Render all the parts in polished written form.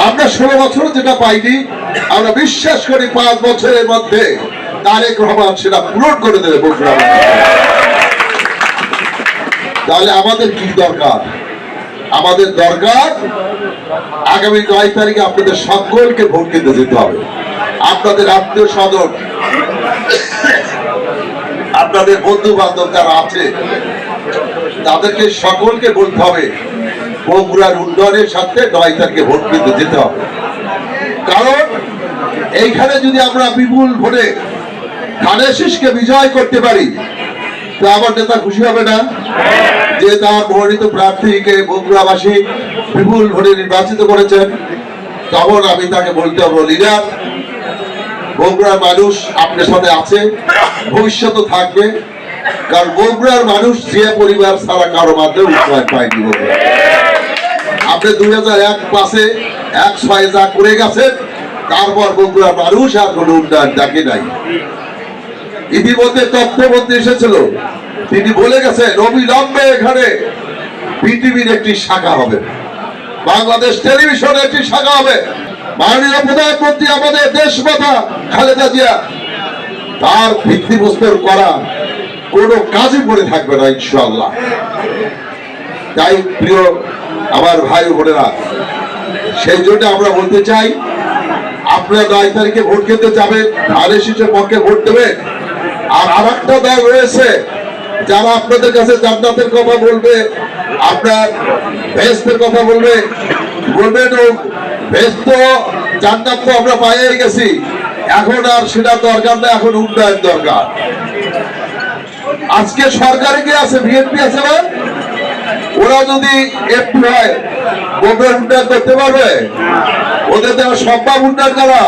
আমরা 16 বছর যেটা পাইনি, আমরা বিশ্বাস করি 5 বছরের মধ্যে তারেক রহমান সেটা পূরণ করে দেবে বগুড়া। তাহলে আমাদের কি দরকার? আমাদের দরকার আগামী 9 তারিখে আপনাদের সকলকে ভোট দিতে যেতে হবে। আপনাদের আত্মীয় স্বজন, আপনাদের বন্ধু বান্ধব যারা আছে তাদেরকে সকলকে বলতে হবে বগুড়ার উন্নয়নের সাথে 9 তারিখে ভোট দিতে যেতে হবে। কারণ এইখানে যদি আমরা বিপুল ভোটে ধানের শীষকে বিজয় করতে পারি তো আমার নেতা খুশি হবে না যে তার মনোনীত প্রার্থীকে বগুড়াবাসী বিপুল ভোটে নির্বাচিত করেছেন? তখন আমি তাকে বলতে হবে, লিডার, বগুড়ার মানুষ আপনার সাথে আছে, ভবিষ্যতে থাকবে। কারণ বগুড়ার মানুষ যে পরিবার ছাড়া কারো মাধ্যমে উন্নয়ন পায়নি। আপনি 2001-5-এ 1-6 যা করে গেছেন, তারপর বগুড়ার মানুষ আর কোনো উন্নয়ন দেখে নাই। ইতিমধ্যে তথ্যমন্ত্রী এসেছিল, তিনি বলে গেছেন অবিলম্বে এখানে বিটিভির একটি শাখা হবে, বাংলাদেশ টেলিভিশনের একটি শাখা হবে। মাননীয় প্রধানমন্ত্রী আমাদের দেশমাতা খালেদা জিয়া তার ভিত্তিপ্রস্তর করা কোনো কাজই পড়ে থাকবে না ইনশাআল্লাহ। তাই প্রিয় আমার ভাই বোনেরা, সেই জন্য আমরা বলতে চাই, আপনারা 9 তারিখে ভোট কেন্দ্রে যাবেন, ধানের শীষের পক্ষে ভোট দেবেন। আর আরেকটা দল রয়েছে যারা আপনাদের কাছে জান্নাতের কথা বলবে, আপনার বেহেশতের কথা বলবে, বলবেন বেহেশত জান্নাত তো আমরা পাইয়ে গেছি, এখন আর সেটা দরকার না, এখন উন্নয়ন দরকার। আজকে সরকারে কি আছে? বিএনপি আছে না? ওরা যদি এমপি হয় বগুড়ার উন্নয়ন করতে পারবে? ওদের দেওয়া সম্ভব উন্নয়ন করা?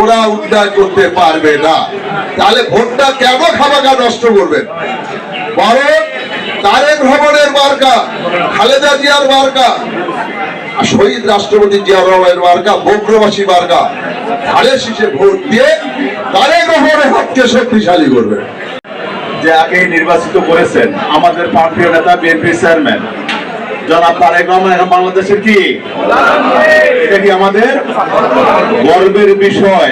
ওরা উন্নয়ন করতে পারবে না। তাহলে ভোটটা কেন খামাখা নষ্ট করবেন? বরং তারেক রহমানের মার্কা, খালেদা জিয়ার মার্কা, শহীদ রাষ্ট্রপতি জিয়াউর রহমানের মার্কা, বগুড়াবাসী মার্কা, ধানের শীষে ভোট দিয়ে তারেক রহমানের হাতকে শক্তিশালী করবে। যে আগে নির্বাচিত করেছেন আমাদের প্রিয় নেতা বিএনপি চেয়ারম্যান জনাব তারেক রহমান, এখন বাংলাদেশের কি এটা কি আমাদের গর্বের বিষয়।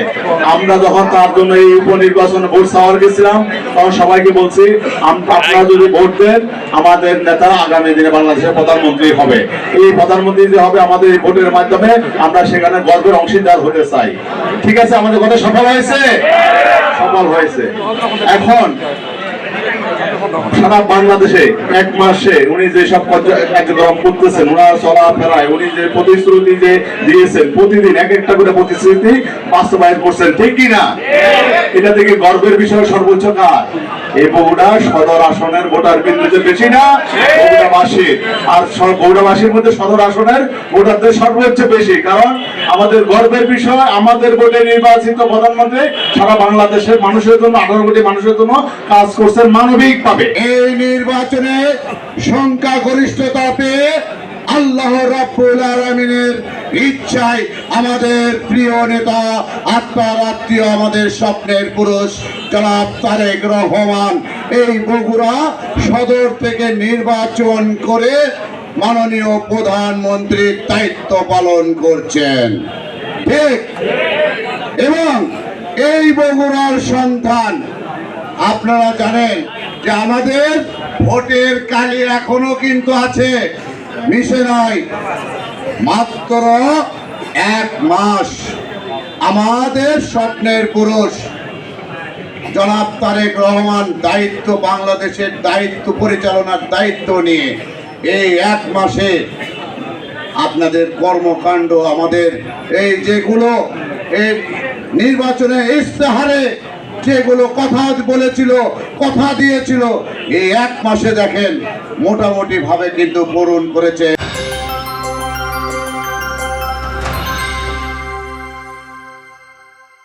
আমরা যখন তার জন্য এই উপনির্বাচনে ভোট চাওয়ার গেছিলাম, তখন সবাইকে বলছি আপনারা যদি ভোট দেন আমাদের নেতা আগামী দিনে বাংলাদেশের প্রধানমন্ত্রী হবে। এই প্রধানমন্ত্রী যে হবে আমাদের এই ভোটের মাধ্যমে, আমরা সেখানে গর্বের অংশীদার হতে চাই। ঠিক আছে, আমাদের কথা সফল হয়েছে, সফল হয়েছে। এখন সারা বাংলাদেশে 1 মাসে উনি যে সব কার্যক্রম করতেছেন, ওনার চলাফেরায় উনি যে প্রতিশ্রুতি যে দিয়েছেন, প্রতিদিন এক একটা করে প্রতিশ্রুতি বাস্তবায়ন করছেন, ঠিক কিনা? এটা থেকে গর্বের বিষয় সর্বোচ্চ কার? এই বগুড়া সদর আসনের ভোটার বিন্দুতে বেশি না বগুড়াবাসী, আর বগুড়াবাসীর মধ্যে সদর আসনের ভোটারদের সর্বোচ্চ বেশি। কারণ আমাদের গর্বের বিষয়, আমাদের ভোটে নির্বাচিত প্রধানমন্ত্রী সারা বাংলাদেশের মানুষের জন্য, 18 কোটি মানুষের জন্য কাজ করছেন মানবিক ভাবে। এই নির্বাচনে সংখ্যাগরিষ্ঠতা পেয়ে আল্লাহ রাব্বুল আলামিনের ইচ্ছায় আমাদের প্রিয় নেতা, আত্মার আত্মীয়, আমাদের স্বপ্নের পুরুষ জনাব তারেক রহমান এই বগুড়া সদর থেকে নির্বাচন করে মাননীয় প্রধানমন্ত্রীর দায়িত্ব পালন করছেন, ঠিক? এবং এই বগুড়ার সন্তান, আপনারা জানেন যে আমাদের ভোটের কালি এখনো কিন্তু আছে, মিশে নাই। মাত্র 1 মাস আমাদের স্বপ্নের পুরুষ জনাব তারেক রহমান দায়িত্ব, বাংলাদেশের দায়িত্ব পরিচালনার দায়িত্ব নিয়ে এই 1 মাসে আপনাদের কর্মকাণ্ড, আমাদের এই যেগুলো এই নির্বাচনে ইস্তেহারে যেগুলো কথা বলেছিল, কথা দিয়েছিল, এই 1 মাসে দেখেন মোটামুটি ভাবে কিন্তু পূরণ করেছে।